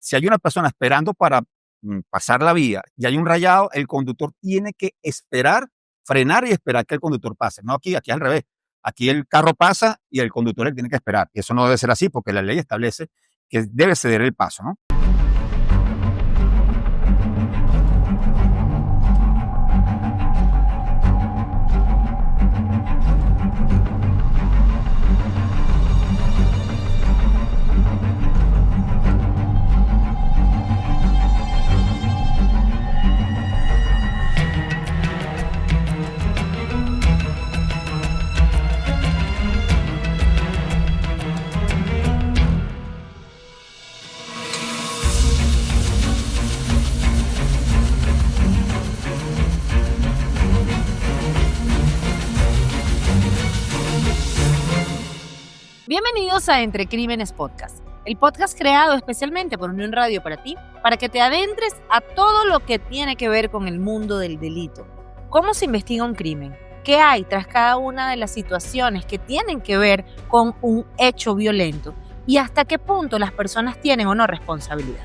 Si hay una persona esperando para pasar la vía y hay un rayado, el conductor tiene que esperar, frenar y esperar que el conductor pase. No aquí al revés. Aquí el carro pasa y el conductor le tiene que esperar. Y eso no debe ser así porque la ley establece que debe ceder el paso, ¿no? Bienvenidos a Entre Crímenes Podcast, el podcast creado especialmente por Unión Radio para ti, para que te adentres a todo lo que tiene que ver con el mundo del delito. ¿Cómo se investiga un crimen? ¿Qué hay tras cada una de las situaciones que tienen que ver con un hecho violento? ¿Y hasta qué punto las personas tienen o no responsabilidad?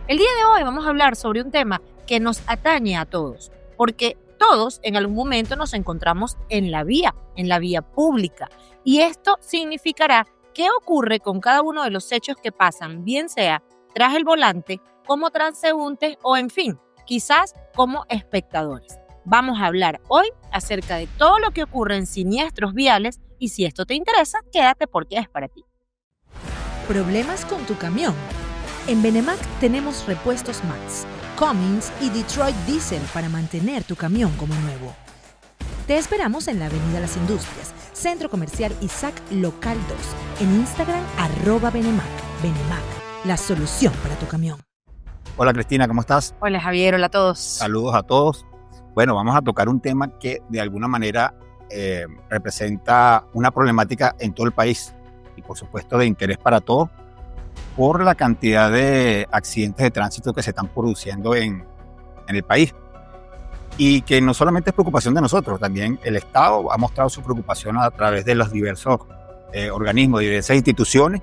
El día de hoy vamos a hablar sobre un tema que nos atañe a todos, porque todos en algún momento nos encontramos en la vía pública. Y esto significará qué ocurre con cada uno de los hechos que pasan, bien sea tras el volante, como transeúntes o, en fin, quizás como espectadores. Vamos a hablar hoy acerca de todo lo que ocurre en siniestros viales y si esto te interesa, quédate porque es para ti. ¿Problemas con tu camión? En Benemac tenemos repuestos Max, Cummins y Detroit Diesel para mantener tu camión como nuevo. Te esperamos en la Avenida Las Industrias, Centro Comercial Isaac Local 2, en Instagram @Benemac. Benemac, la solución para tu camión. Hola Cristina, ¿cómo estás? Hola Javier, hola a todos. Saludos a todos. Bueno, vamos a tocar un tema que de alguna manera representa una problemática en todo el país y por supuesto de interés para todos por la cantidad de accidentes de tránsito que se están produciendo en el país. Y que no solamente es preocupación de nosotros, también el Estado ha mostrado su preocupación a través de los diversos organismos, diversas instituciones,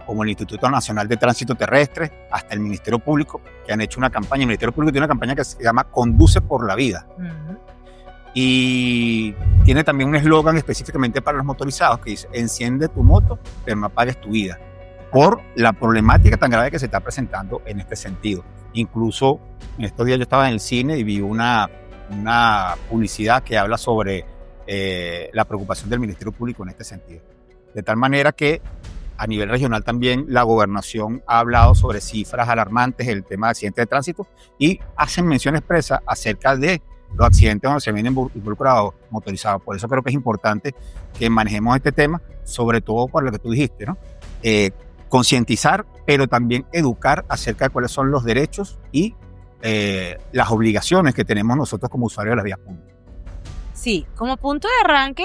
como el Instituto Nacional de Tránsito Terrestre, hasta el Ministerio Público, que han hecho una campaña. El Ministerio Público tiene una campaña que se llama Conduce por la Vida. Uh-huh. Y tiene también un eslogan específicamente para los motorizados que dice: enciende tu moto, pero no apagues tu vida, por la problemática tan grave que se está presentando en este sentido. Incluso en estos días yo estaba en el cine y vi una publicidad que habla sobre la preocupación del Ministerio Público en este sentido. De tal manera que a nivel regional también la gobernación ha hablado sobre cifras alarmantes en el tema de accidentes de tránsito y hacen mención expresa acerca de los accidentes donde se vienen involucrados motorizados. Por eso creo que es importante que manejemos este tema, sobre todo por lo que tú dijiste, ¿no? Concientizar, pero también educar acerca de cuáles son los derechos y las obligaciones que tenemos nosotros como usuarios de las vías públicas. Sí, como punto de arranque,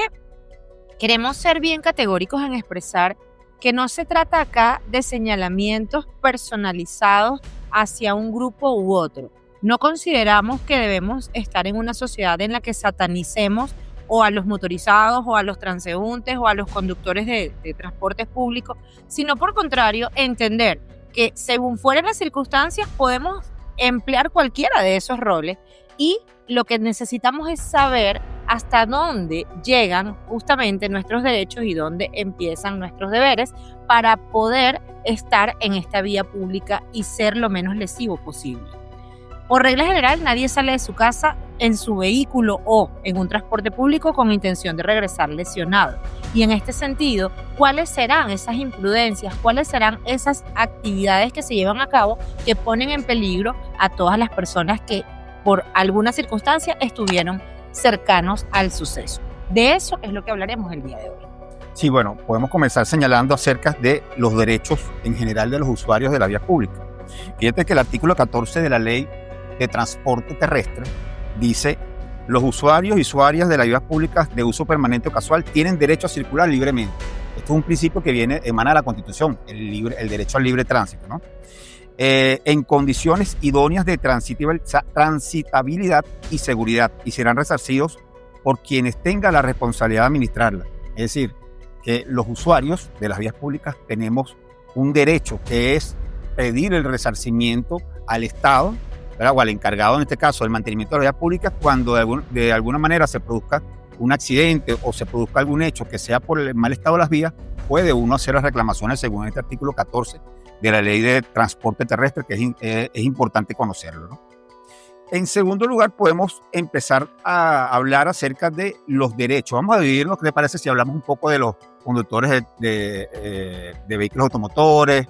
queremos ser bien categóricos en expresar que no se trata acá de señalamientos personalizados hacia un grupo u otro. No consideramos que debemos estar en una sociedad en la que satanicemos o a los motorizados, o a los transeúntes, o a los conductores de transportes públicos, sino por contrario, entender que según fueran las circunstancias podemos emplear cualquiera de esos roles y lo que necesitamos es saber hasta dónde llegan justamente nuestros derechos y dónde empiezan nuestros deberes para poder estar en esta vía pública y ser lo menos lesivo posible. Por regla general, nadie sale de su casa en su vehículo o en un transporte público con intención de regresar lesionado. Y en este sentido, ¿cuáles serán esas imprudencias? ¿Cuáles serán esas actividades que se llevan a cabo que ponen en peligro a todas las personas que por alguna circunstancia estuvieron cercanos al suceso? De eso es lo que hablaremos el día de hoy. Sí, bueno, podemos comenzar señalando acerca de los derechos en general de los usuarios de la vía pública. Fíjate que el artículo 14 de la Ley de Transporte Terrestre dice: los usuarios y usuarias de las vías públicas de uso permanente o casual tienen derecho a circular libremente. Esto es un principio que emana de la Constitución, el derecho al libre tránsito, ¿no? En condiciones idóneas de transitabilidad y seguridad, y serán resarcidos por quienes tengan la responsabilidad de administrarla. Es decir, que los usuarios de las vías públicas tenemos un derecho que es pedir el resarcimiento al Estado, ¿verdad? O al encargado, en este caso, del mantenimiento de la vía pública, cuando de alguna manera se produzca un accidente o se produzca algún hecho que sea por el mal estado de las vías, puede uno hacer las reclamaciones según este artículo 14 de la Ley de Transporte Terrestre, que es importante conocerlo, ¿no? En segundo lugar, podemos empezar a hablar acerca de los derechos. Vamos a dividirnos, ¿qué te parece si hablamos un poco de los conductores de vehículos automotores,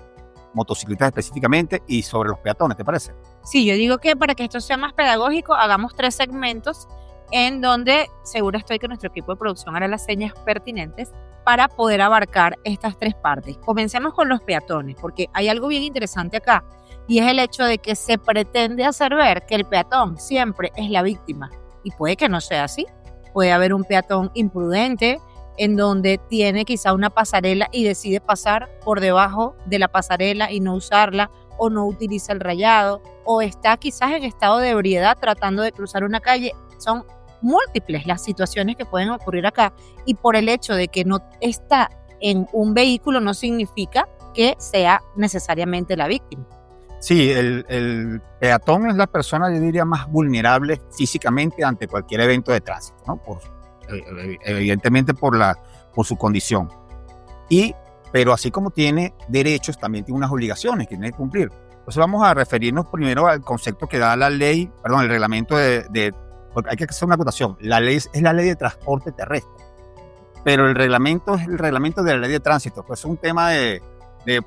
motocicletas específicamente, y sobre los peatones, ¿te parece? Sí, yo digo que para que esto sea más pedagógico, hagamos 3 segmentos en donde seguro estoy que nuestro equipo de producción hará las señas pertinentes para poder abarcar estas 3 partes. Comencemos con los peatones, porque hay algo bien interesante acá, y es el hecho de que se pretende hacer ver que el peatón siempre es la víctima, y puede que no sea así. Puede haber un peatón imprudente en donde tiene quizá una pasarela y decide pasar por debajo de la pasarela y no usarla, o no utiliza el rayado, o está quizás en estado de ebriedad tratando de cruzar una calle. Son múltiples las situaciones que pueden ocurrir acá, y por el hecho de que no está en un vehículo no significa que sea necesariamente la víctima. Sí, el peatón es la persona, yo diría, más vulnerable físicamente ante cualquier evento de tránsito, ¿no? Evidentemente por su condición. Pero así como tiene derechos, también tiene unas obligaciones que tiene que cumplir. Entonces vamos a referirnos primero al concepto que da el reglamento porque hay que hacer una acotación. La ley es la Ley de Transporte Terrestre, pero el reglamento es el reglamento de la Ley de Tránsito. Pues es un tema de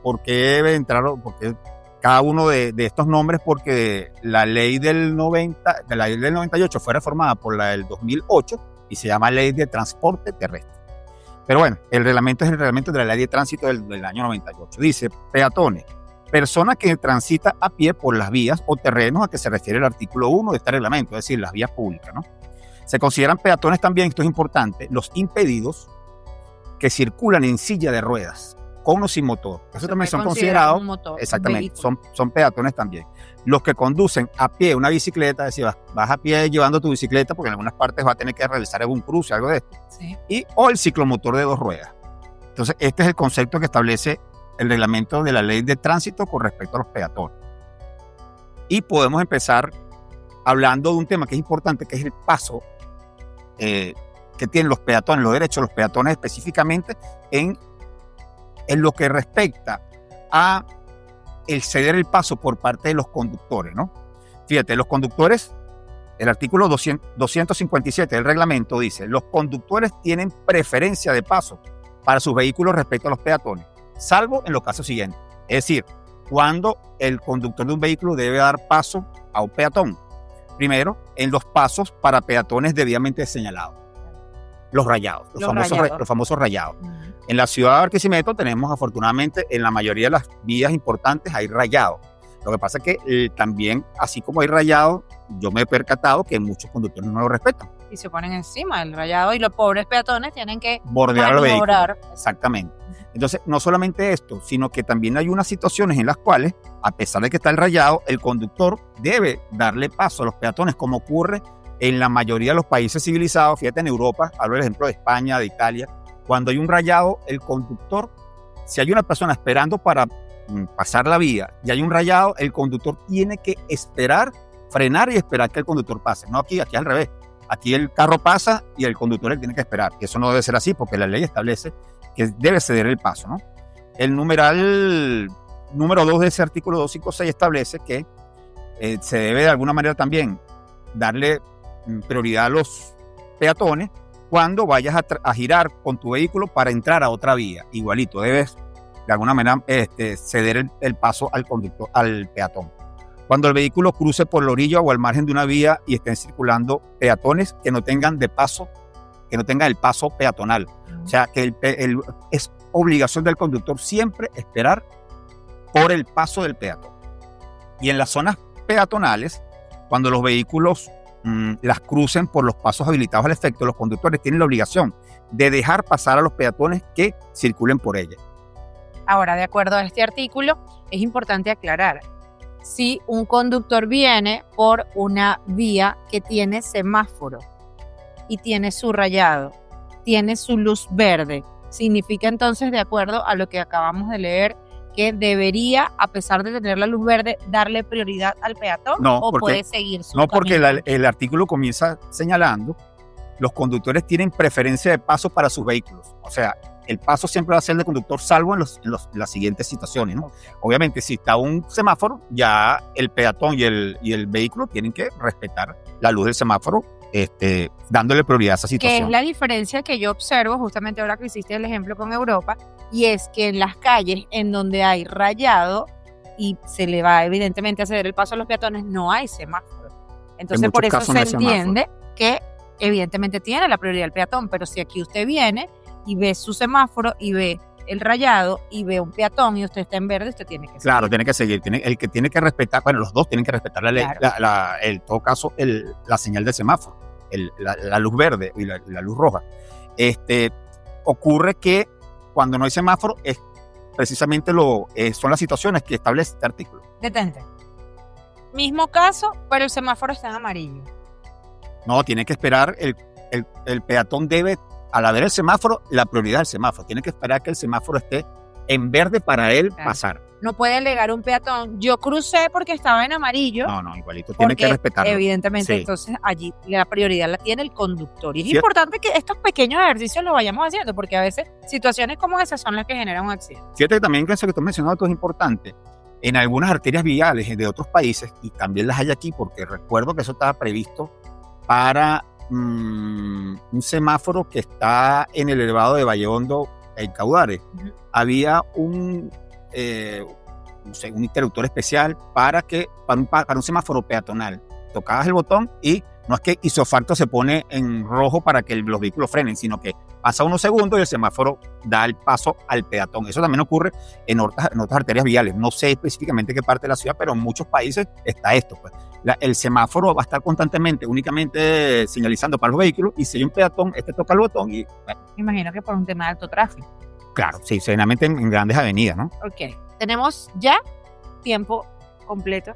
por qué debe entrar, porque cada uno de estos nombres, porque la ley del 98 fue reformada por la del 2008 y se llama Ley de Transporte Terrestre. Pero bueno, el reglamento es el reglamento de la Ley de Tránsito del año 98. Dice: peatones, persona que transita a pie por las vías o terrenos a que se refiere el artículo 1 de este reglamento, es decir, las vías públicas, ¿no? Se consideran peatones también, esto es importante, los impedidos que circulan en silla de ruedas, con o sin motor. Eso también son considerados, exactamente, son peatones también. Los que conducen a pie una bicicleta, es decir, vas a pie llevando tu bicicleta, porque en algunas partes vas a tener que realizar algún cruce, algo de esto. Sí. O el ciclomotor de 2 ruedas. Entonces, este es el concepto que establece el reglamento de la Ley de Tránsito con respecto a los peatones. Y podemos empezar hablando de un tema que es importante, que es el paso que tienen los peatones, los derechos de los peatones específicamente en lo que respecta a el ceder el paso por parte de los conductores, ¿no? Fíjate, los conductores, el artículo 257 del reglamento dice: los conductores tienen preferencia de paso para sus vehículos respecto a los peatones, salvo en los casos siguientes. Es decir, cuando el conductor de un vehículo debe dar paso a un peatón. Primero, en los pasos para peatones debidamente señalados. Los rayados, los famosos rayados. Uh-huh. En la ciudad de Barquisimeto tenemos, afortunadamente, en la mayoría de las vías importantes hay rayados. Lo que pasa es que también, así como hay rayados, yo me he percatado que muchos conductores no lo respetan. Y se ponen encima del rayado y los pobres peatones tienen que bordear el vehículo. Exactamente. Entonces, no solamente esto, sino que también hay unas situaciones en las cuales, a pesar de que está el rayado, el conductor debe darle paso a los peatones, como ocurre en la mayoría de los países civilizados. Fíjate, en Europa, hablo del ejemplo de España, de Italia, cuando hay un rayado, el conductor, si hay una persona esperando para pasar la vía y hay un rayado, el conductor tiene que esperar, frenar y esperar que el conductor pase. No aquí al revés. Aquí el carro pasa y el conductor tiene que esperar. Y eso no debe ser así, porque la ley establece que debe ceder el paso, ¿no? El numeral número 2 de ese artículo 256 establece que se debe de alguna manera también darle prioridad a los peatones cuando vayas a girar con tu vehículo para entrar a otra vía. Igualito, debes de alguna manera ceder el paso al conductor, al peatón. Cuando el vehículo cruce por la orilla o al margen de una vía y estén circulando peatones que no tengan el paso peatonal. O sea, que es obligación del conductor siempre esperar por el paso del peatón. Y en las zonas peatonales, cuando los vehículos las crucen por los pasos habilitados al efecto, los conductores tienen la obligación de dejar pasar a los peatones que circulen por ella. Ahora, de acuerdo a este artículo, es importante aclarar: si un conductor viene por una vía que tiene semáforo y tiene su rayado, tiene su luz verde, significa entonces, de acuerdo a lo que acabamos de leer, que debería, a pesar de tener la luz verde, darle prioridad al peatón No, o porque- puede seguir su No, porque camino? el artículo comienza señalando, los conductores tienen preferencia de paso para sus vehículos. O sea, el paso siempre va a ser del conductor, salvo en las siguientes situaciones, ¿no? Obviamente, si está un semáforo, ya el peatón y el vehículo tienen que respetar la luz del semáforo, dándole prioridad a esa Que es situación. la diferencia que yo observo, justamente ahora que hiciste el ejemplo con Europa, y es que en las calles en donde hay rayado y se le va evidentemente a ceder el paso a los peatones, no hay semáforo. Entonces, muchos por eso casos se no hay semáforo. entiende que evidentemente tiene la prioridad el peatón, pero si aquí usted viene y ve su semáforo y ve el rayado y ve un peatón y usted está en verde, usted tiene que Claro, seguir. tiene que seguir. El que tiene que respetar, bueno, los dos tienen que respetar la ley, Claro. en todo caso, la señal del semáforo, la luz verde y la luz roja. Ocurre que cuando no hay semáforo, es precisamente son las situaciones que establece este artículo. Detente. Mismo caso, pero el semáforo está en amarillo. No, tiene que esperar, el peatón debe, al ver el semáforo, la prioridad del semáforo. Tiene que esperar que el semáforo esté en verde para él Claro. pasar. No puede alegar un peatón. Yo crucé porque estaba en amarillo. No, igualito. Tiene que Porque respetarlo. evidentemente, Sí. entonces allí la prioridad la tiene el conductor. Y es Sí. importante que estos pequeños ejercicios los vayamos haciendo, porque a veces situaciones como esas son las que generan un accidente. Fíjate que también eso que tú has mencionado tú es importante. En algunas arterias viales de otros países, y también las hay aquí, porque recuerdo que eso estaba previsto para un semáforo que está en el elevado de Valle Hondo, en Caudares. Ujú. Había un interruptor especial para un semáforo peatonal. Tocabas el botón y no es que isofacto se pone en rojo para que los vehículos frenen, sino que pasa unos segundos y el semáforo da el paso al peatón. Eso también ocurre en otras arterias viales. No sé específicamente qué parte de la ciudad, pero en muchos países está esto. Pues. El semáforo va a estar constantemente, únicamente señalizando para los vehículos, y si hay un peatón, toca el botón y, bueno, Me imagino que por un tema de alto tráfico. claro, sí, generalmente en grandes avenidas, ¿no? Ok. Tenemos ya tiempo completo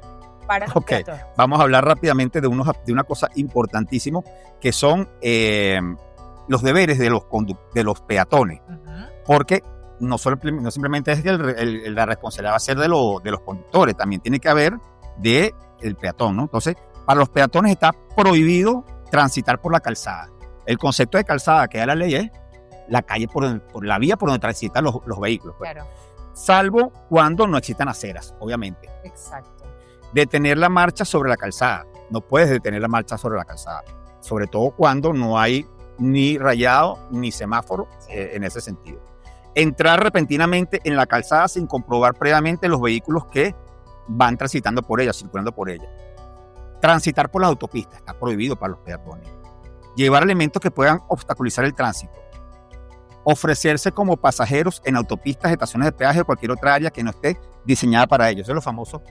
para los Ok. peatones. Vamos a hablar rápidamente de una cosa importantísima, que son los deberes de los peatones. Ujú. Porque no simplemente es que la responsabilidad va a ser de los conductores, también tiene que haber del peatón, ¿no? Entonces, para los peatones está prohibido transitar por la calzada. El concepto de calzada que da la ley es la calle por la vía por donde transitan los vehículos, pues. Claro, Salvo cuando no existan aceras, obviamente. exacto. Detener la marcha sobre la calzada. No puedes detener la marcha sobre la calzada, sobre todo cuando no hay ni rayado ni semáforo en ese sentido. Entrar repentinamente en la calzada sin comprobar previamente los vehículos que van transitando por ella, circulando por ella. Transitar por las autopistas, está prohibido para los peatones. Llevar elementos que puedan obstaculizar el tránsito. Ofrecerse como pasajeros en autopistas, estaciones de peaje o cualquier otra área que no esté diseñada para ellos. Eso es lo famoso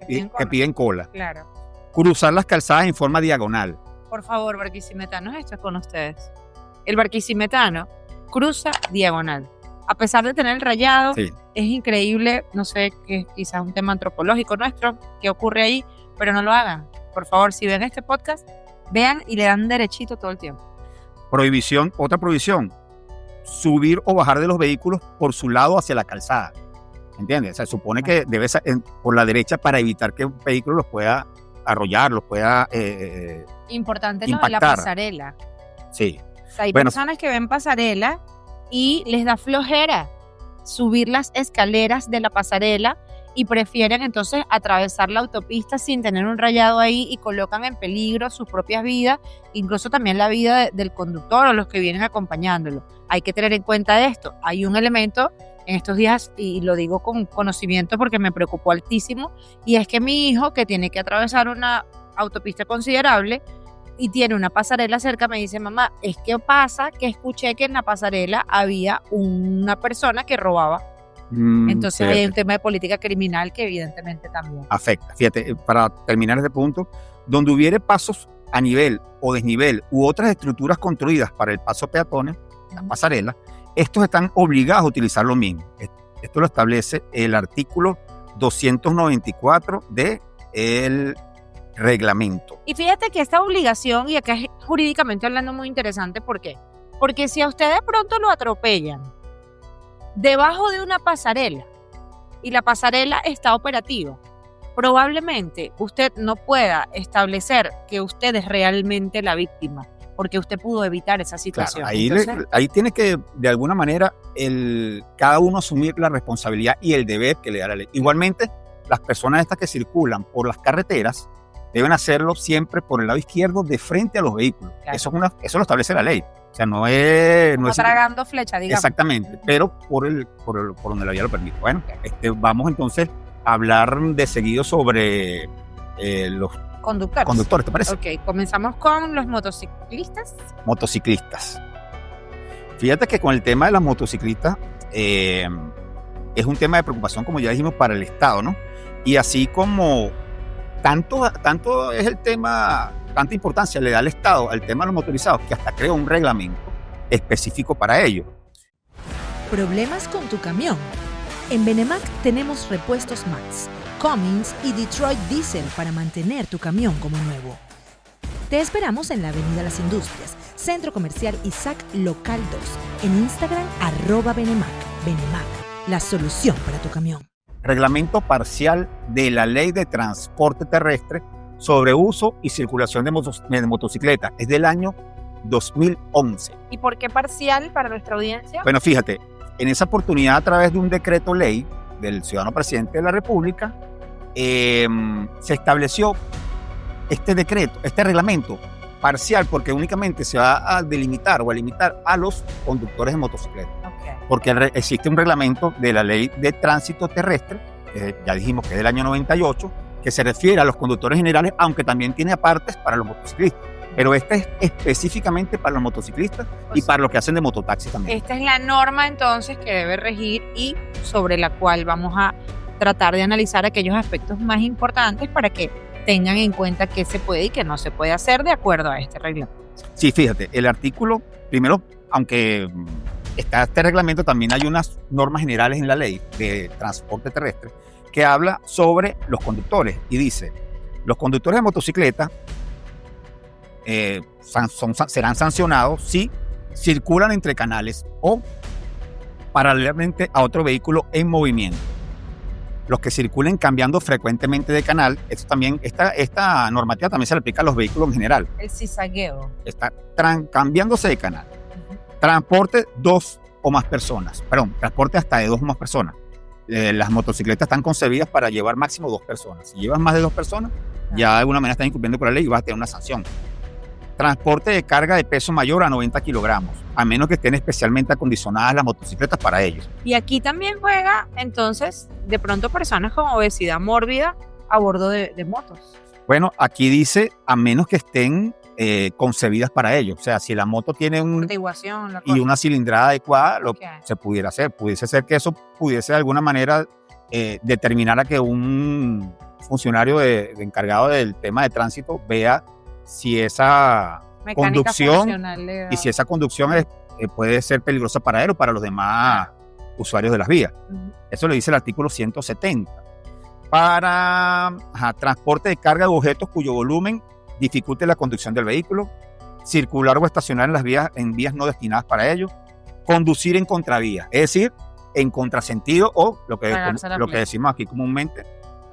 que piden cola. Claro. Cruzar las calzadas en forma diagonal. Por favor, barquisimetanos, esto es con ustedes. El barquisimetano cruza diagonal. A pesar de tener el rayado, Sí. es increíble, no sé, que es quizás un tema antropológico nuestro, que ocurre ahí, pero no lo hagan. Por favor, si ven este podcast, vean y le dan derechito todo el tiempo. Otra prohibición, subir o bajar de los vehículos por su lado hacia la calzada. ¿Entiendes? O sea, supone que debe ser por la derecha para evitar que un vehículo los pueda arrollar, los pueda... Importante lo de la impactar. pasarela. sí. O sea, hay Bueno. personas que ven pasarela y les da flojera subir las escaleras de la pasarela y prefieren entonces atravesar la autopista sin tener un rayado ahí y colocan en peligro sus propias vidas, incluso también la vida del conductor o los que vienen acompañándolo. Hay que tener en cuenta esto. Hay un elemento en estos días, y lo digo con conocimiento porque me preocupó altísimo, y es que mi hijo, que tiene que atravesar una autopista considerable y tiene una pasarela cerca, me dice: mamá, es que pasa que escuché que en la pasarela había una persona que robaba. Entonces hay un tema de política criminal que evidentemente también afecta. Fíjate, para terminar este punto, donde hubiere pasos a nivel o desnivel u otras estructuras construidas para el paso peatones, la pasarela, estos están obligados a utilizar lo mismo. Esto lo establece el artículo 294 del reglamento. Y fíjate que esta obligación, y acá es jurídicamente hablando muy interesante, ¿por qué? Porque si a usted de pronto lo atropellan debajo de una pasarela, y la pasarela está operativa, probablemente usted no pueda establecer que usted es realmente la víctima, porque usted pudo evitar esa situación. Claro, ahí tiene que, de alguna manera, cada uno asumir la responsabilidad y el deber que le da la ley. Igualmente, las personas estas que circulan por las carreteras deben hacerlo siempre por el lado izquierdo, de frente a los vehículos. Claro. Eso lo establece la ley. O sea, no es... No tragando flecha, digamos. Exactamente, pero por donde la ley lo permite. Bueno, vamos entonces a hablar de seguido sobre los conductores, ¿te parece? Ok, comenzamos con los motociclistas. Motociclistas. Fíjate que con el tema de las motociclistas es un tema de preocupación, como ya dijimos, para el Estado, ¿no? Y así como tanto es el tema, tanta importancia le da el Estado al tema de los motorizados, que hasta creó un reglamento específico para ello. ¿Problemas con tu camión? En Benemac tenemos repuestos Max, Cummins y Detroit Diesel para mantener tu camión como nuevo. Te esperamos en la Avenida Las Industrias, Centro Comercial Isaac Local 2, en Instagram @Benemac. Benemac, la solución para tu camión. Reglamento parcial de la Ley de Transporte Terrestre sobre uso y circulación de motocicletas. Es del año 2011. ¿Y por qué parcial para nuestra audiencia? Bueno, fíjate, en esa oportunidad, a través de un decreto ley del ciudadano presidente de la República, se estableció este reglamento parcial, porque únicamente se va a delimitar o a limitar a los conductores de motocicletas. Okay. Porque existe un reglamento de la Ley de Tránsito Terrestre, ya dijimos que es del año 98, que se refiere a los conductores generales, aunque también tiene apartes para los motociclistas. Pero este es específicamente para los motociclistas y para los que hacen de mototaxi también. Esta es la norma entonces que debe regir y sobre la cual vamos a tratar de analizar aquellos aspectos más importantes para que tengan en cuenta qué se puede y qué no se puede hacer de acuerdo a este reglamento. Sí, fíjate, el artículo, primero, aunque está este reglamento, también hay unas normas generales en la ley de transporte terrestre que habla sobre los conductores y dice, los conductores de motocicleta serán sancionados si circulan entre canales o paralelamente a otro vehículo en movimiento. Los que circulen cambiando frecuentemente de canal, esta normativa también se le aplica a los vehículos en general. El cizagueo. Está cambiándose de canal. Transporte transporte hasta de 2 o más personas. Las motocicletas están concebidas para llevar máximo 2 personas. Si llevas más de 2 personas, ya de alguna manera están incumpliendo con la ley y vas a tener una sanción. Transporte de carga de peso mayor a 90 kilogramos, a menos que estén especialmente acondicionadas las motocicletas para ellos. Y aquí también juega, entonces, de pronto personas con obesidad mórbida a bordo de motos. Bueno, aquí dice, a menos que estén concebidas para ello. O sea, si la moto tiene una cilindrada adecuada, lo que se pudiera hacer. Pudiese ser que eso pudiese de alguna manera determinar a que un funcionario de encargado del tema de tránsito vea si esa conducción y si esa conducción puede ser peligrosa para él o para los demás usuarios de las vías. Eso lo dice el artículo 170. Para transporte de carga de objetos cuyo volumen dificulte la conducción del vehículo, circular o estacionar en vías no destinadas para ello, conducir en contravía, es decir, en contrasentido o lo que decimos aquí comúnmente,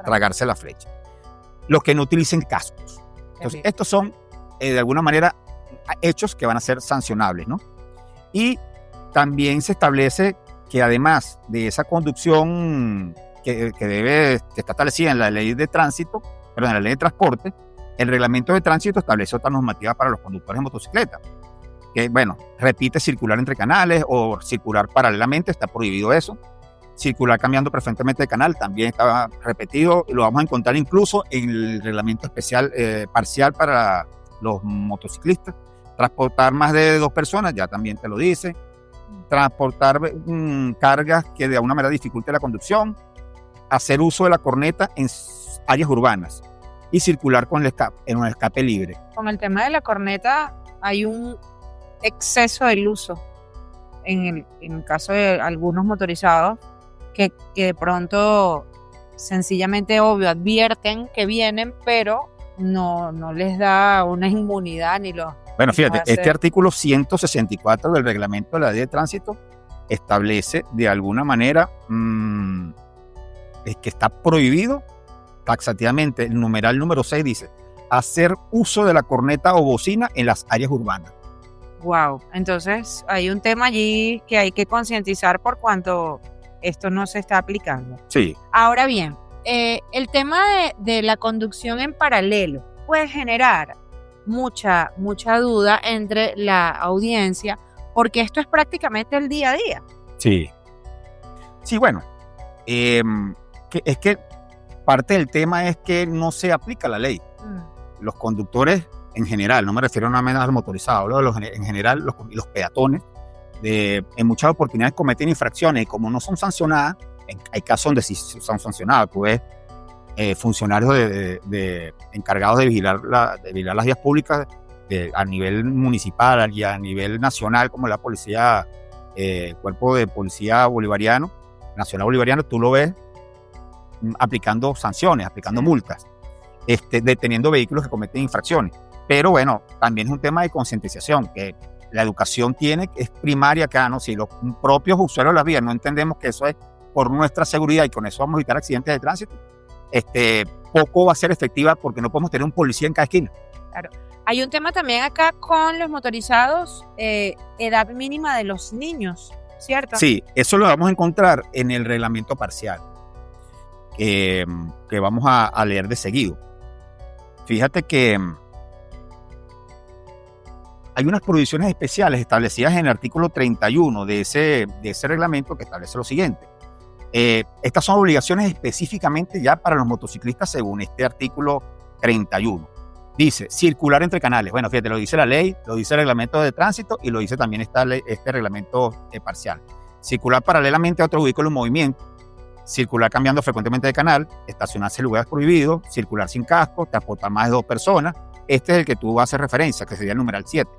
tragarse la flecha. Los que no utilicen cascos. Entonces, estos son, de alguna manera, hechos que van a ser sancionables, ¿no? Y también se establece que además de esa conducción que está establecida en la ley de tránsito, en la ley de transporte, el reglamento de tránsito establece otra normativa para los conductores de motocicleta. Que, repite circular entre canales o circular paralelamente, está prohibido eso. Circular cambiando preferentemente de canal también está repetido y lo vamos a encontrar incluso en el reglamento especial parcial para los motociclistas. Transportar más de 2 personas, ya también te lo dice. Transportar cargas que de alguna manera dificulte la conducción. Hacer uso de la corneta en áreas urbanas y circular en un escape libre. Con el tema de la corneta hay un exceso del uso en el caso de algunos motorizados que de pronto sencillamente obvio advierten que vienen, pero no les da una inmunidad ni lo... Bueno, fíjate, este artículo 164 del reglamento de la ley de tránsito establece de alguna manera es que está prohibido taxativamente. El numeral número 6 dice, hacer uso de la corneta o bocina en las áreas urbanas. Wow, entonces hay un tema allí que hay que concientizar por cuanto esto no se está aplicando. Sí. Ahora bien, el tema de la conducción en paralelo puede generar mucha duda entre la audiencia, porque esto es prácticamente el día a día. Sí. Sí, bueno, es que parte del tema es que no se aplica la ley. Los conductores en general, no me refiero nada menos al motorizado, hablo en general los peatones, en muchas oportunidades cometen infracciones y como no son sancionadas, hay casos donde sí son sancionados. Tú ves funcionarios encargados de vigilar las vías públicas a nivel municipal y a nivel nacional, como la policía, cuerpo de policía nacional bolivariano, tú lo ves aplicando sanciones, aplicando multas, deteniendo vehículos que cometen infracciones. Pero bueno, también es un tema de concientización, que la educación es primaria acá, ¿no? Si los propios usuarios de las vías no entendemos que eso es por nuestra seguridad y con eso vamos a evitar accidentes de tránsito, poco va a ser efectiva porque no podemos tener un policía en cada esquina. Claro. Hay un tema también acá con los motorizados, edad mínima de los niños, ¿cierto? Sí, eso lo vamos a encontrar en el reglamento parcial, que vamos a leer de seguido. Fíjate que hay unas provisiones especiales establecidas en el artículo 31 de ese reglamento que establece lo siguiente. Estas son obligaciones específicamente ya para los motociclistas según este artículo 31. Dice, circular entre canales. Bueno, fíjate, lo dice la ley, lo dice el reglamento de tránsito y lo dice también este reglamento parcial. Circular paralelamente a otro vehículo en movimiento, circular cambiando frecuentemente de canal, estacionarse en lugares prohibidos, circular sin casco, transportar más de 2 personas. Este es el que tú haces referencia, que sería el numeral 7.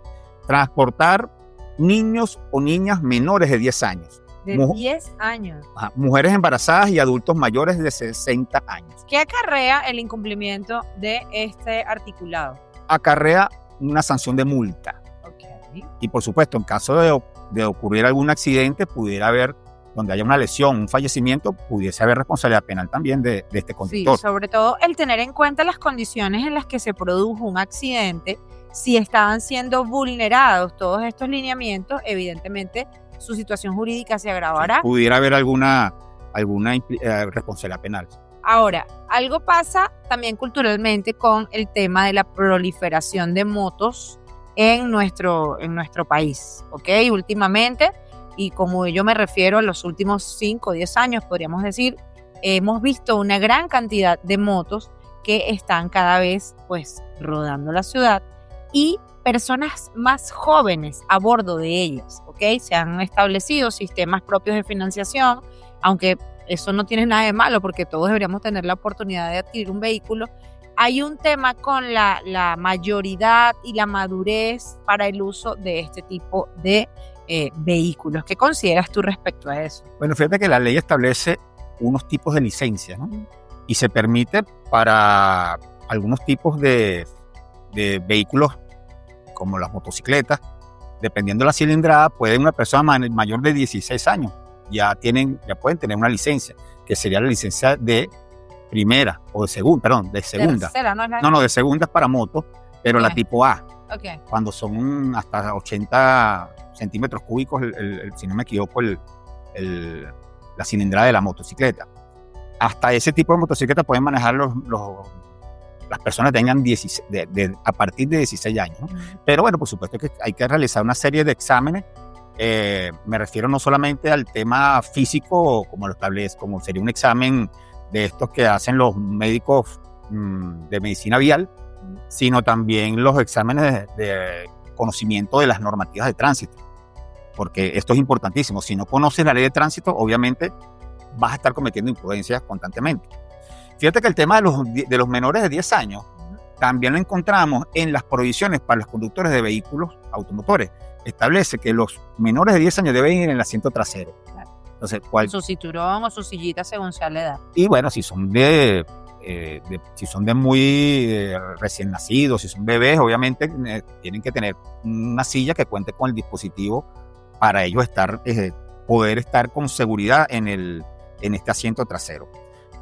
Transportar niños o niñas menores de 10 años. De 10 años. Mujeres embarazadas y adultos mayores de 60 años. ¿Qué acarrea el incumplimiento de este articulado? Acarrea una sanción de multa. Okay. Y por supuesto, en caso de ocurrir algún accidente, pudiera haber, donde haya una lesión, un fallecimiento, pudiese haber responsabilidad penal también de este conductor. Sí, sobre todo el tener en cuenta las condiciones en las que se produjo un accidente. Si estaban siendo vulnerados todos estos lineamientos, evidentemente su situación jurídica se agravará. Sí, pudiera haber alguna responsabilidad penal. Ahora, algo pasa también culturalmente con el tema de la proliferación de motos en nuestro país, ¿ok? Últimamente, y como yo me refiero a los últimos 5 o 10 años, podríamos decir, hemos visto una gran cantidad de motos que están cada vez pues rodando la ciudad y personas más jóvenes a bordo de ellas, ¿ok? Se han establecido sistemas propios de financiación, aunque eso no tiene nada de malo porque todos deberíamos tener la oportunidad de adquirir un vehículo. Hay un tema con la mayoridad y la madurez para el uso de este tipo de vehículos. ¿Qué consideras tú respecto a eso? Bueno, fíjate que la ley establece unos tipos de licencias, ¿no? Y se permite para algunos tipos de vehículos como las motocicletas, dependiendo de la cilindrada, puede una persona mayor de 16 años ya pueden tener una licencia, que sería la licencia de primera o de segunda, de segunda. Tercera, No, de segunda es para motos, pero la tipo A. Okay. Cuando son hasta 80 centímetros cúbicos, si no me equivoco, la cilindrada de la motocicleta. Hasta ese tipo de motocicleta pueden manejar las personas que tengan a partir de 16 años, ¿no? Pero bueno, por supuesto que hay que realizar una serie de exámenes. Me refiero no solamente al tema físico, como lo establece, como sería un examen de estos que hacen los médicos de medicina vial, sino también los exámenes de conocimiento de las normativas de tránsito, porque esto es importantísimo. Si no conoces la ley de tránsito, obviamente vas a estar cometiendo imprudencias constantemente. Fíjate que el tema de los menores de 10 años también lo encontramos en las prohibiciones para los conductores de vehículos automotores. Establece que los menores de 10 años deben ir en el asiento trasero. Entonces, su cinturón o su sillita según sea la edad. Y bueno, si son de muy recién nacidos, si son bebés, obviamente tienen que tener una silla que cuente con el dispositivo para ellos poder estar con seguridad en este asiento trasero.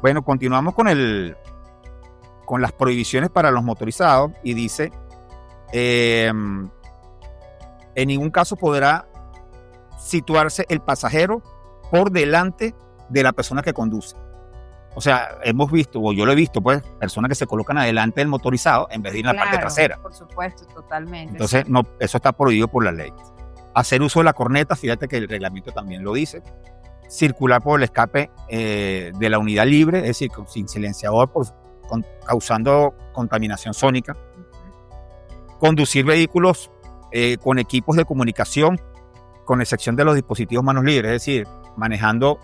Bueno, continuamos con las prohibiciones para los motorizados y dice, en ningún caso podrá situarse el pasajero por delante de la persona que conduce. O sea, hemos visto, o yo lo he visto, pues, personas que se colocan adelante del motorizado en vez de ir en la parte trasera. Por supuesto, totalmente. Entonces, no, eso está prohibido por la ley. Hacer uso de la corneta, fíjate que el reglamento también lo dice. Circular por el escape de la unidad libre, es decir, sin silenciador, causando contaminación sónica. Conducir vehículos con equipos de comunicación, con excepción de los dispositivos manos libres, es decir, manejando,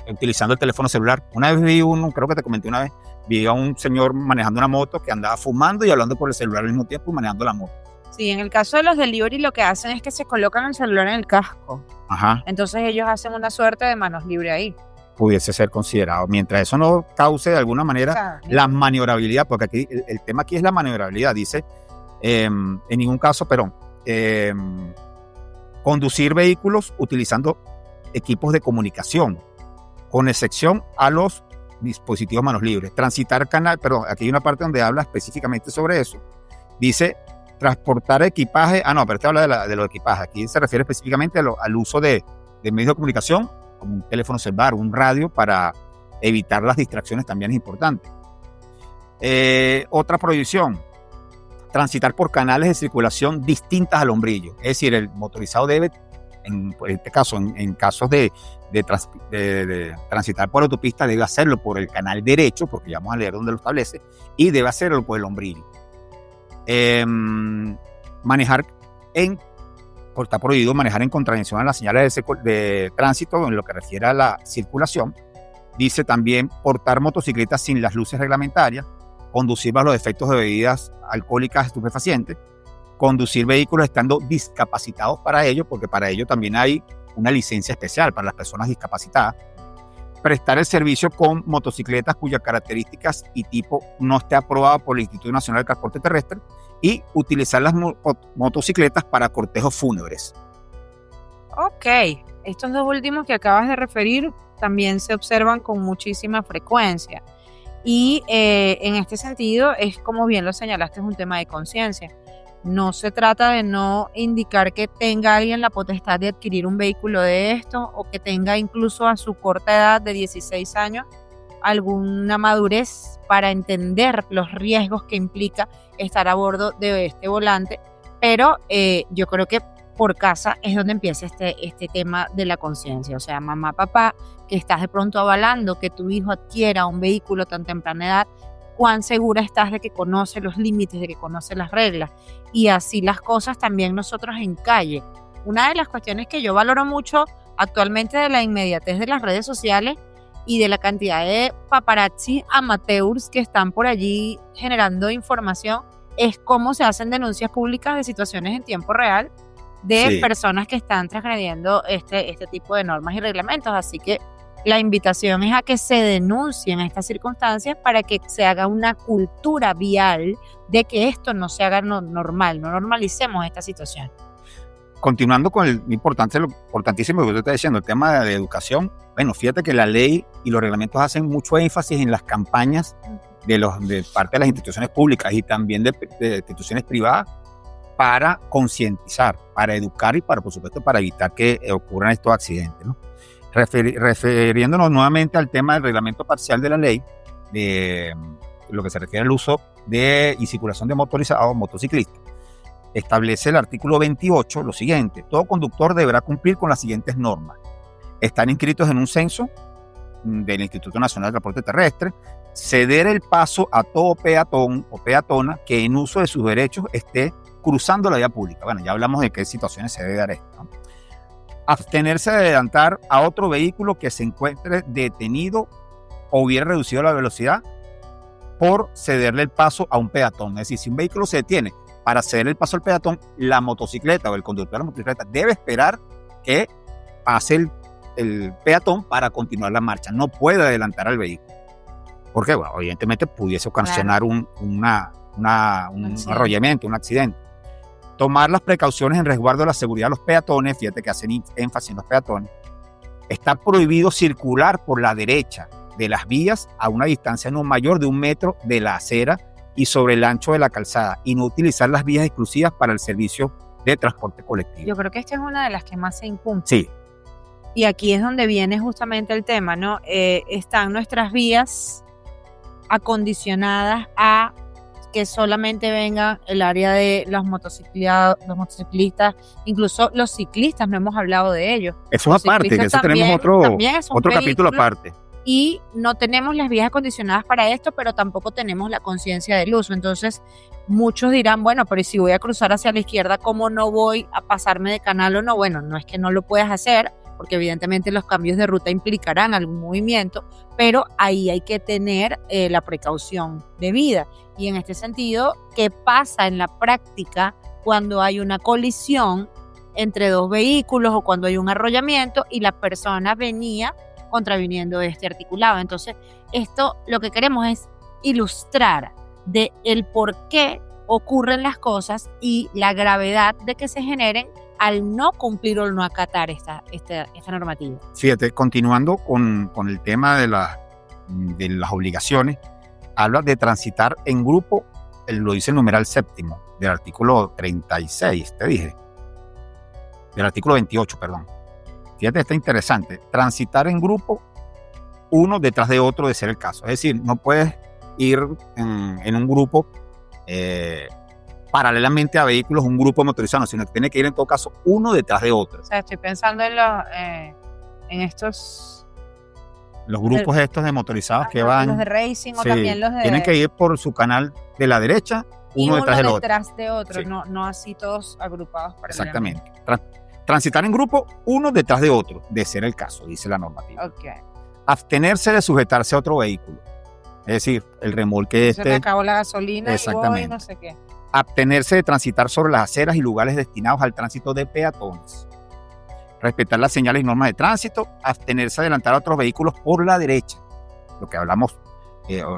utilizando el teléfono celular. Una vez vi creo que te comenté una vez, vi a un señor manejando una moto que andaba fumando y hablando por el celular al mismo tiempo y manejando la moto. Sí, en el caso de los delivery lo que hacen es que se colocan el celular en el casco. Ajá. Entonces ellos hacen una suerte de manos libres ahí. Pudiese ser considerado, mientras eso no cause de alguna manera la maniobrabilidad, porque aquí el tema aquí es la maniobrabilidad, dice, en ningún caso, conducir vehículos utilizando equipos de comunicación, con excepción a los dispositivos manos libres. Transitar canal, perdón, aquí hay una parte donde habla específicamente sobre eso. Dice, transportar equipaje, pero este habla de los equipajes, aquí se refiere específicamente al uso de medios de comunicación, como un teléfono celular, un radio, para evitar las distracciones también es importante. Otra prohibición, transitar por canales de circulación distintas al hombrillo. Es decir, el motorizado debe, en este caso, en casos de transitar por autopista, debe hacerlo por el canal derecho, porque ya vamos a leer dónde lo establece, y debe hacerlo por el hombrillo. Manejar está prohibido manejar en contravención a las señales de tránsito en lo que refiere a la circulación. Dice también portar motocicletas sin las luces reglamentarias, conducir bajo los efectos de bebidas alcohólicas estupefacientes, conducir vehículos estando discapacitados para ello, porque para ello también hay una licencia especial para las personas discapacitadas, prestar el servicio con motocicletas cuyas características y tipo no esté aprobado por el Instituto Nacional de Transporte Terrestre y utilizar las motocicletas para cortejos fúnebres. Ok, estos dos últimos que acabas de referir también se observan con muchísima frecuencia y en este sentido es, como bien lo señalaste, es un tema de conciencia. No se trata de no indicar que tenga alguien la potestad de adquirir un vehículo de esto o que tenga incluso a su corta edad de 16 años alguna madurez para entender los riesgos que implica estar a bordo de este volante, pero yo creo que por casa es donde empieza este tema de la conciencia. O sea, mamá, papá, que estás de pronto avalando que tu hijo adquiera un vehículo tan temprana edad, cuán segura estás de que conoce los límites, de que conoce las reglas, y así las cosas también nosotros en calle. Una de las cuestiones que yo valoro mucho actualmente de la inmediatez de las redes sociales y de la cantidad de paparazzi amateurs que están por allí generando información es cómo se hacen denuncias públicas de situaciones en tiempo real de personas que están transgrediendo este tipo de normas y reglamentos. Así que la invitación es a que se denuncien estas circunstancias para que se haga una cultura vial de que esto no se haga normal, no normalicemos esta situación. Continuando con lo importantísimo que usted está diciendo, el tema de educación. Bueno, fíjate que la ley y los reglamentos hacen mucho énfasis en las campañas de parte de las instituciones públicas y también de instituciones privadas para concientizar, para educar y por supuesto, para evitar que ocurran estos accidentes, ¿no? Refiriéndonos nuevamente al tema del reglamento parcial de la ley, de lo que se refiere al uso y circulación de motorizados, motociclistas, establece el artículo 28 lo siguiente: todo conductor deberá cumplir con las siguientes normas. Están inscritos en un censo del Instituto Nacional de Transporte Terrestre, ceder el paso a todo peatón o peatona que en uso de sus derechos esté cruzando la vía pública. Bueno, ya hablamos de qué situaciones se debe dar esto, ¿no? Abstenerse de adelantar a otro vehículo que se encuentre detenido o hubiera reducido la velocidad por cederle el paso a un peatón. Es decir, si un vehículo se detiene para ceder el paso al peatón, la motocicleta o el conductor de la motocicleta debe esperar que pase el peatón para continuar la marcha. No puede adelantar al vehículo. Porque, bueno, evidentemente pudiese ocasionar un arrollamiento, un accidente. Tomar las precauciones en resguardo de la seguridad de los peatones, fíjate que hacen énfasis en los peatones. Está prohibido circular por la derecha de las vías a una distancia no mayor de 1 metro de la acera y sobre el ancho de la calzada, y no utilizar las vías exclusivas para el servicio de transporte colectivo. Yo creo que esta es una de las que más se incumple. Sí. Y aquí es donde viene justamente el tema, ¿no? Están nuestras vías acondicionadas a que solamente venga el área de los motociclistas, incluso los ciclistas, no hemos hablado de ellos. Eso es aparte, que eso tenemos otro capítulo aparte. Y no tenemos las vías acondicionadas para esto, pero tampoco tenemos la conciencia del uso. Entonces, muchos dirán, bueno, pero si voy a cruzar hacia la izquierda, ¿cómo no voy a pasarme de canal o no? Bueno, no es que no lo puedas hacer, porque evidentemente los cambios de ruta implicarán algún movimiento, pero ahí hay que tener la precaución debida. Y en este sentido, ¿qué pasa en la práctica cuando hay una colisión entre dos vehículos o cuando hay un arrollamiento y la persona venía contraviniendo este articulado? Entonces, esto lo que queremos es ilustrar de el por qué ocurren las cosas y la gravedad de que se generen al no cumplir o no acatar esta normativa. Fíjate, continuando con el tema de las obligaciones, habla de transitar en grupo, lo dice el numeral 7 del artículo 36, te dije, del artículo 28, perdón. Fíjate, está interesante. Transitar en grupo, uno detrás de otro, de ser el caso. Es decir, no puedes ir en un grupo paralelamente a vehículos, un grupo motorizado, sino que tiene que ir en todo caso uno detrás de otro. O sea, estoy pensando en estos... Los grupos estos de motorizados que van... Los de racing, o también los de... Tienen que ir por su canal de la derecha, uno detrás del otro. Detrás de otro, Sí. no así todos agrupados paralelamente. Exactamente. Transitar en grupo, uno detrás de otro, de ser el caso, dice la normativa. Ok. Abstenerse de sujetarse a otro vehículo. Es decir, el remolque Se me acabó la gasolina Exactamente. y voy, no sé qué. Abstenerse de transitar sobre las aceras y lugares destinados al tránsito de peatones. Respetar las señales y normas de tránsito. Abstenerse de adelantar a otros vehículos por la derecha. Lo que hablamos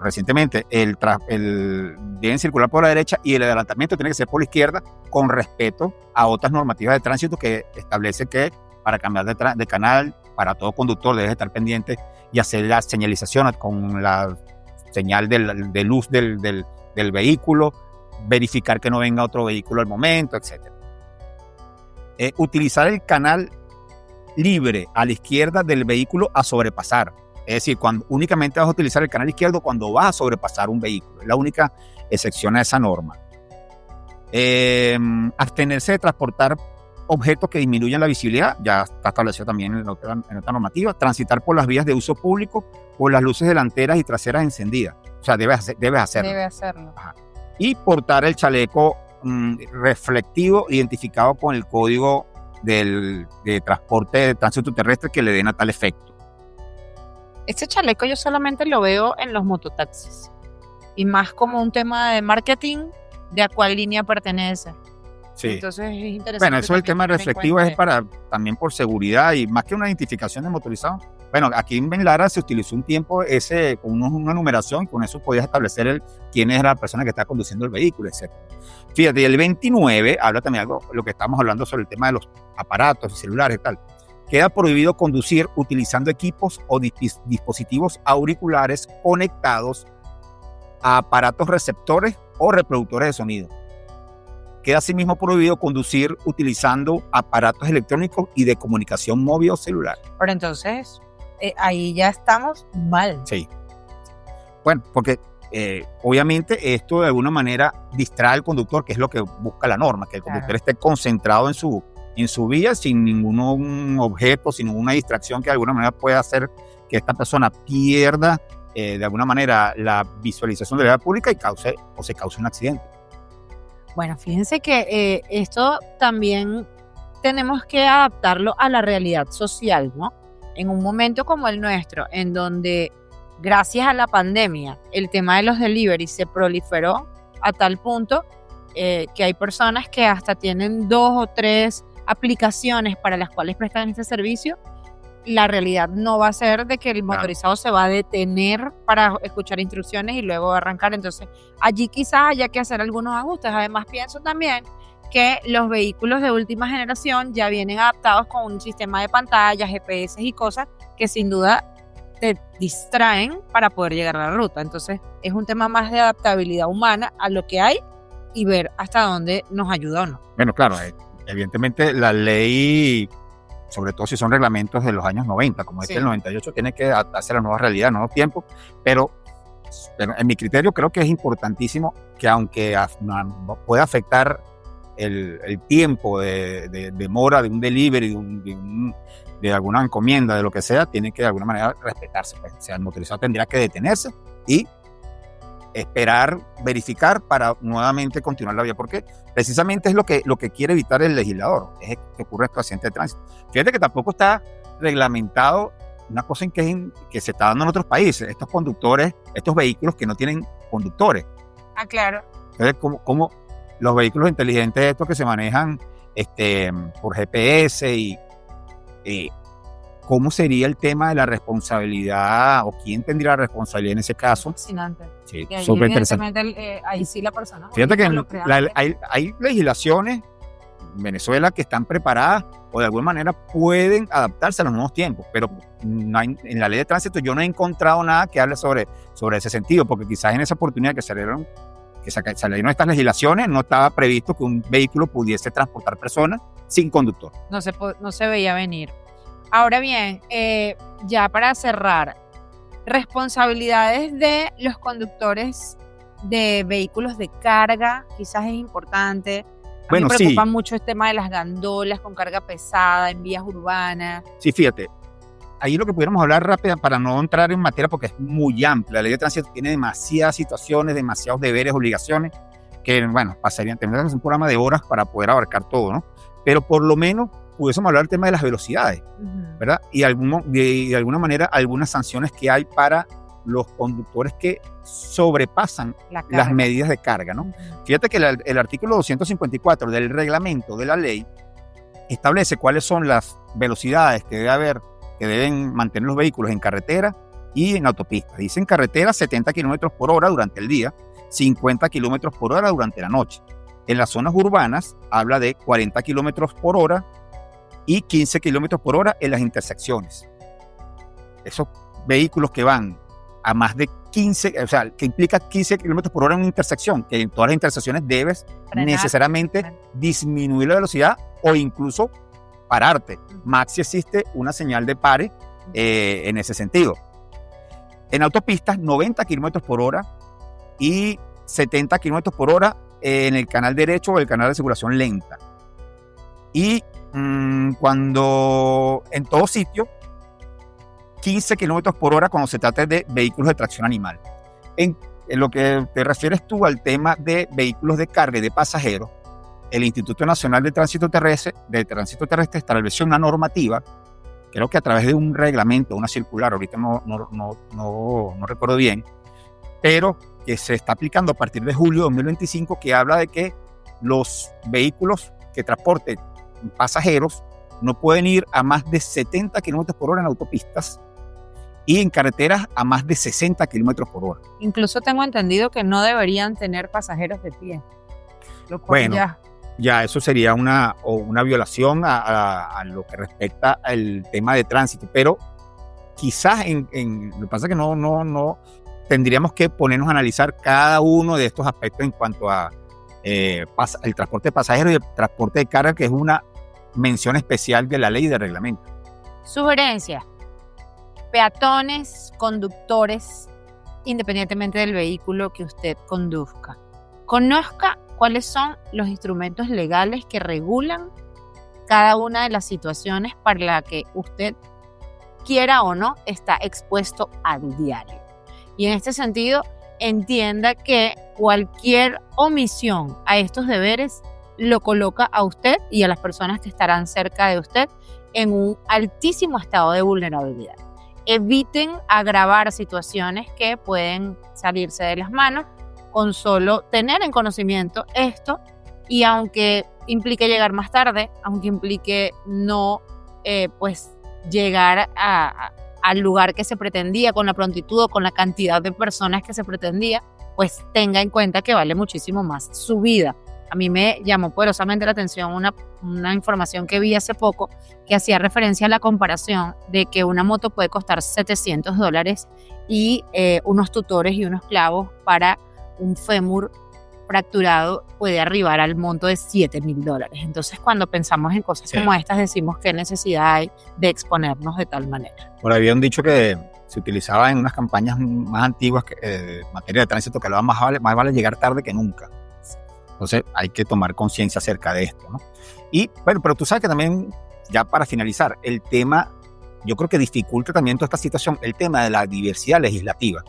recientemente, deben circular por la derecha y el adelantamiento tiene que ser por la izquierda, con respeto a otras normativas de tránsito que establece que para cambiar de canal, para todo conductor debe estar pendiente y hacer la señalización con la señal de luz del vehículo, verificar que no venga otro vehículo al momento, etc. Utilizar el canal libre a la izquierda del vehículo a sobrepasar. Es decir, únicamente vas a utilizar el canal izquierdo cuando vas a sobrepasar un vehículo. Es la única excepción a esa norma. Abstenerse de transportar objetos que disminuyan la visibilidad, ya está establecido también en otra normativa. Transitar por las vías de uso público con las luces delanteras y traseras encendidas. O sea, debes hacerlo. Debe hacerlo. Ajá. Y portar el chaleco reflectivo identificado con el código de transporte de tránsito terrestre que le den a tal efecto. Este chaleco yo solamente lo veo en los mototaxis. Y más como un tema de marketing de a cuál línea pertenece. Sí. Entonces es interesante. Bueno, eso el tema reflectivo es para también por seguridad y más que una identificación de motorizado. Bueno, aquí en Ben Lara se utilizó un tiempo con una numeración, con eso podías establecer quién era la persona que está conduciendo el vehículo, etc. Fíjate, el 29 habla también algo, lo que estamos hablando sobre el tema de los aparatos y celulares y tal. Queda prohibido conducir utilizando equipos o dispositivos auriculares conectados a aparatos receptores o reproductores de sonido. Queda asimismo prohibido conducir utilizando aparatos electrónicos y de comunicación móvil o celular. Pero entonces, ahí ya estamos mal. Sí. Bueno, porque obviamente esto de alguna manera distrae al conductor, que es lo que busca la norma, que el conductor esté concentrado en su vía sin ningún objeto, sin ninguna distracción que de alguna manera pueda hacer que esta persona pierda de alguna manera la visualización de la vía pública y se cause un accidente. Bueno, fíjense que esto también tenemos que adaptarlo a la realidad social, ¿no? En un momento como el nuestro, en donde gracias a la pandemia el tema de los deliveries se proliferó a tal punto que hay personas que hasta tienen 2 o 3 aplicaciones para las cuales prestan este servicio. La realidad no va a ser de que el motorizado se va a detener para escuchar instrucciones y luego arrancar. Entonces, allí quizás haya que hacer algunos ajustes. Además, pienso también que los vehículos de última generación ya vienen adaptados con un sistema de pantallas, GPS y cosas que sin duda te distraen para poder llegar a la ruta. Entonces es un tema más de adaptabilidad humana a lo que hay y ver hasta dónde nos ayuda o no. Bueno, claro, evidentemente la ley, sobre todo si son reglamentos de los años 90, como este del 98, tiene que adaptarse a las nuevas realidades, nuevos tiempos, pero en mi criterio creo que es importantísimo que aunque pueda afectar el tiempo de demora de un delivery, de alguna encomienda, de lo que sea, tiene que de alguna manera respetarse. Pues. O sea, el motorizado tendría que detenerse y esperar, verificar para nuevamente continuar la vía, porque precisamente es lo que quiere evitar el legislador, es que ocurra estos accidentes de tránsito. Fíjate que tampoco está reglamentado una cosa que se está dando en otros países, estos conductores, estos vehículos que no tienen conductores. Ah, claro. Entonces, como los vehículos inteligentes estos que se manejan por GPS y ¿cómo sería el tema de la responsabilidad o quién tendría la responsabilidad en ese caso? Fascinante. Sí, ahí, súper interesante. Ahí sí la persona. Fíjate que hay legislaciones en Venezuela que están preparadas o de alguna manera pueden adaptarse a los nuevos tiempos, pero en la ley de tránsito yo no he encontrado nada que hable sobre ese sentido, porque quizás en esa oportunidad que salieron estas legislaciones no estaba previsto que un vehículo pudiese transportar personas sin conductor. No se veía venir. Ahora bien, ya para cerrar, responsabilidades de los conductores de vehículos de carga, quizás es importante. A mí me preocupa mucho el tema de las gandolas con carga pesada en vías urbanas. Sí, fíjate, ahí lo que pudiéramos hablar rápido para no entrar en materia porque es muy amplia. La ley de tránsito tiene demasiadas situaciones, demasiados deberes, obligaciones, que, bueno, tendríamos un programa de horas para poder abarcar todo, ¿no? Pero por lo menos pudiésemos hablar del tema de las velocidades, ¿verdad? Y de alguna manera algunas sanciones que hay para los conductores que sobrepasan las medidas de carga, ¿no? Fíjate que el artículo 254 del reglamento de la ley establece cuáles son las velocidades que deben mantener los vehículos en carretera y en autopistas. Dice en carretera 70 kilómetros por hora durante el día, 50 kilómetros por hora durante la noche. En las zonas urbanas habla de 40 kilómetros por hora y 15 kilómetros por hora en las intersecciones. Esos vehículos que van a más de 15, o sea, que implica 15 kilómetros por hora en una intersección, que en todas las intersecciones debes necesariamente disminuir la velocidad o incluso pararte. Más si existe una señal de pare en ese sentido. En autopistas, 90 kilómetros por hora y 70 kilómetros por hora en el canal derecho o el canal de circulación lenta. Y cuando en todo sitio, 15 kilómetros por hora cuando se trata de vehículos de tracción animal. En lo que te refieres tú al tema de vehículos de carga y de pasajeros, el Instituto Nacional de Tránsito Terrestre estableció una normativa, creo que a través de un reglamento, una circular, ahorita no recuerdo bien, pero que se está aplicando a partir de julio de 2025, que habla de que los vehículos que transporten pasajeros no pueden ir a más de 70 kilómetros por hora en autopistas y en carreteras a más de 60 kilómetros por hora. Incluso tengo entendido que no deberían tener pasajeros de pie. Bueno, ya eso sería una violación a lo que respecta al tema de tránsito, pero quizás lo que pasa es que no tendríamos que ponernos a analizar cada uno de estos aspectos en cuanto a el transporte de pasajeros y el transporte de carga, que es una mención especial de la ley y de reglamento. Sugerencia: peatones, conductores, independientemente del vehículo que usted conduzca, conozca cuáles son los instrumentos legales que regulan cada una de las situaciones para la que usted, quiera o no, está expuesto a diario. Y en este sentido, entienda que cualquier omisión a estos deberes lo coloca a usted y a las personas que estarán cerca de usted en un altísimo estado de vulnerabilidad. Eviten agravar situaciones que pueden salirse de las manos con solo tener en conocimiento esto, y aunque implique llegar más tarde, aunque implique no llegar al lugar que se pretendía con la prontitud o con la cantidad de personas que se pretendía, pues tenga en cuenta que vale muchísimo más su vida A mí me llamó poderosamente la atención una información que vi hace poco que hacía referencia a la comparación de que una moto puede costar $700 y unos tutores y unos clavos para un fémur fracturado puede arribar al monto de $7,000. Entonces, cuando pensamos en cosas como estas, decimos qué necesidad hay de exponernos de tal manera. Por ahí había un dicho que se utilizaba en unas campañas más antiguas en materia de tránsito, que más vale llegar tarde que nunca. Entonces, hay que tomar conciencia acerca de esto, ¿no? Y, bueno, pero tú sabes que también, ya para finalizar, el tema, yo creo que dificulta también toda esta situación, el tema de la diversidad legislativa.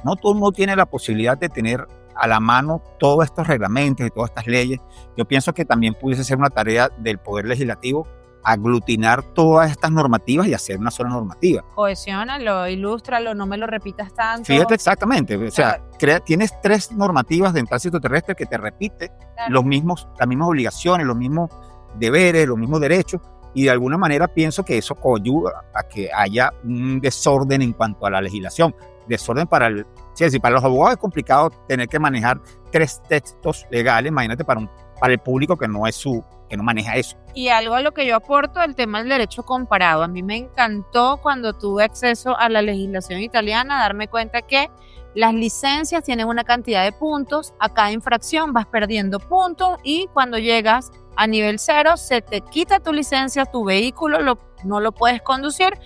No todo el mundo tiene la posibilidad de tener a la mano todos estos reglamentos y todas estas leyes. Yo pienso que también pudiese ser una tarea del Poder Legislativo aglutinar todas estas normativas y hacer una sola normativa. Cohesiónalo, ilústralo, no me lo repitas tanto. Fíjate exactamente, o sea, tienes 3 normativas de tránsito terrestre que te repiten las mismas obligaciones, los mismos deberes, los mismos derechos, y de alguna manera pienso que eso ayuda a que haya un desorden en cuanto a la legislación. Desorden para los abogados es complicado tener que manejar 3 textos legales, imagínate para el público que no maneja eso. Y algo a lo que yo aporto, el tema del derecho comparado. A mí me encantó cuando tuve acceso a la legislación italiana, darme cuenta que las licencias tienen una cantidad de puntos, a cada infracción vas perdiendo puntos y cuando llegas a nivel 0 se te quita tu licencia, tu vehículo no lo puedes conducir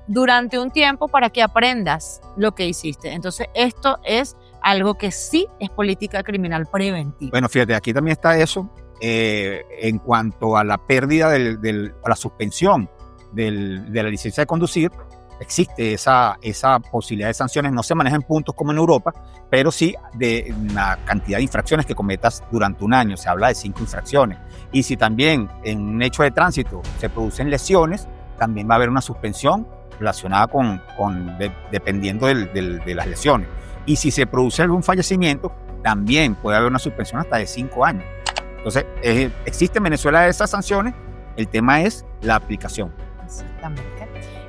durante un tiempo para que aprendas lo que hiciste. Entonces esto es algo que sí es política criminal preventiva. Bueno, fíjate, aquí también está eso. En cuanto a la pérdida a la suspensión de la licencia de conducir, existe esa posibilidad de sanciones. No se manejan puntos como en Europa, pero sí de una cantidad de infracciones que cometas durante un año. Se habla de 5 infracciones. Y si también en un hecho de tránsito se producen lesiones, también va a haber una suspensión relacionada dependiendo de las lesiones. Y si se produce algún fallecimiento, también puede haber una suspensión hasta de 5 años. Entonces, existe en Venezuela esas sanciones, el tema es la aplicación. Exactamente.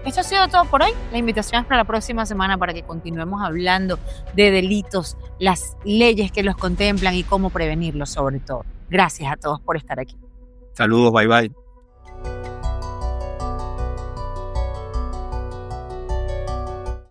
Esto ha sido todo por hoy. La invitación es para la próxima semana para que continuemos hablando de delitos, las leyes que los contemplan y cómo prevenirlos sobre todo. Gracias a todos por estar aquí. Saludos, bye bye.